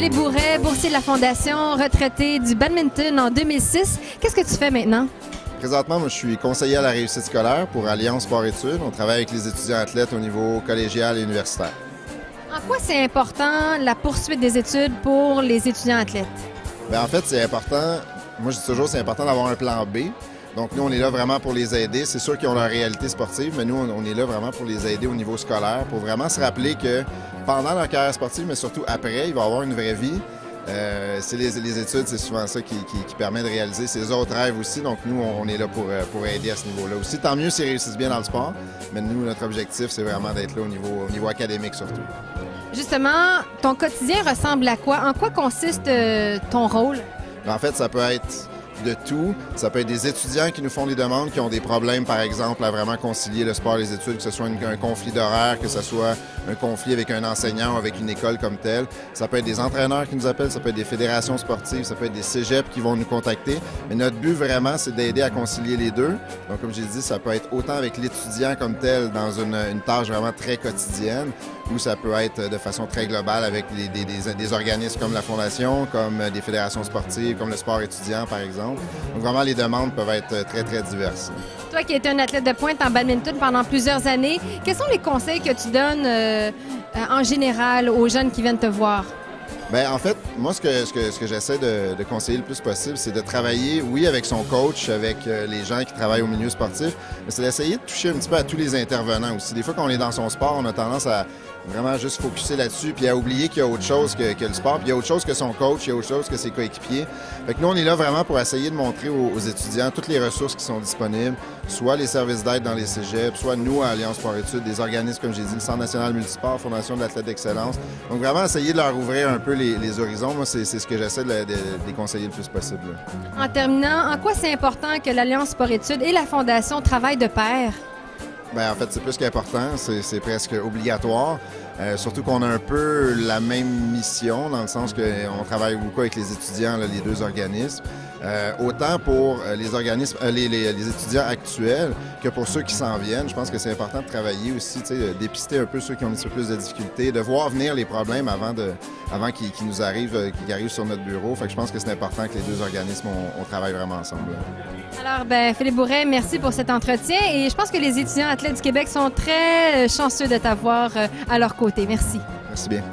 Philippe Bourret, boursier de la Fondation, retraité du badminton en 2006. Qu'est-ce que tu fais maintenant? Présentement, moi, je suis conseiller à la réussite scolaire pour Alliance Sport-Études. On travaille avec les étudiants athlètes au niveau collégial et universitaire. En quoi c'est important la poursuite des études pour les étudiants athlètes? Bien, en fait, c'est important. Moi, je dis toujours c'est important d'avoir un plan B. Donc, nous, on est là vraiment pour les aider. C'est sûr qu'ils ont leur réalité sportive, mais nous, on est là vraiment pour les aider au niveau scolaire, pour vraiment se rappeler que pendant leur carrière sportive, mais surtout après, il va avoir une vraie vie. C'est les études, c'est souvent ça qui permet de réaliser ses autres rêves aussi. Donc, nous, on est là pour aider à ce niveau-là aussi. Tant mieux s'ils réussissent bien dans le sport, mais nous, notre objectif, c'est vraiment d'être là au niveau académique surtout. Justement, ton quotidien ressemble à quoi? En quoi consiste ton rôle? En fait, ça peut être de tout. Ça peut être des étudiants qui nous font des demandes, qui ont des problèmes, par exemple, à vraiment concilier le sport et les études, que ce soit un conflit d'horaire, que ce soit un conflit avec un enseignant ou avec une école comme telle. Ça peut être des entraîneurs qui nous appellent, ça peut être des fédérations sportives, ça peut être des cégeps qui vont nous contacter. Mais notre but, vraiment, c'est d'aider à concilier les deux. Donc, comme j'ai dit, ça peut être autant avec l'étudiant comme tel dans une tâche vraiment très quotidienne, ou ça peut être de façon très globale avec des organismes comme la Fondation, comme des fédérations sportives, comme le sport étudiant, par exemple. Donc, vraiment, les demandes peuvent être très, très diverses. Toi qui étais un athlète de pointe en badminton pendant plusieurs années, quels sont les conseils que tu donnes en général aux jeunes qui viennent te voir? Bien, en fait, moi, ce que j'essaie de conseiller le plus possible, c'est de travailler, oui, avec son coach, avec les gens qui travaillent au milieu sportif, mais c'est d'essayer de toucher un petit peu à tous les intervenants aussi. Des fois, quand on est dans son sport, on a tendance à vraiment juste focusser là-dessus, puis à oublier qu'il y a autre chose que le sport, puis il y a autre chose que son coach, il y a autre chose que ses coéquipiers. Fait que nous, on est là vraiment pour essayer de montrer aux étudiants toutes les ressources qui sont disponibles, soit les services d'aide dans les cégeps, soit nous, à Alliance Sport-Études, des organismes, comme j'ai dit, le Centre national multisport, Fondation de l'athlète d'excellence. Donc, vraiment essayer de leur ouvrir un peu les horizons. Moi, c'est ce que j'essaie de les conseiller le plus possible. En terminant, en quoi c'est important que l'Alliance Sport-Études et la Fondation travaillent de pair? Bien, en fait, c'est plus qu'important, c'est presque obligatoire. Surtout qu'on a un peu la même mission, dans le sens qu'on travaille beaucoup avec les étudiants, là, les deux organismes. Autant pour les organismes, les étudiants actuels que pour ceux qui s'en viennent. Je pense que c'est important de travailler aussi, de dépister un peu ceux qui ont un petit peu plus de difficultés, de voir venir les problèmes avant qu'ils nous arrivent, qu'ils arrivent sur notre bureau. Fait que je pense que c'est important que les deux organismes, on travaille vraiment ensemble. Alors, Philippe Bourret, merci pour cet entretien et je pense que les étudiants athlètes du Québec sont très chanceux de t'avoir à leur côté. Merci. Merci bien.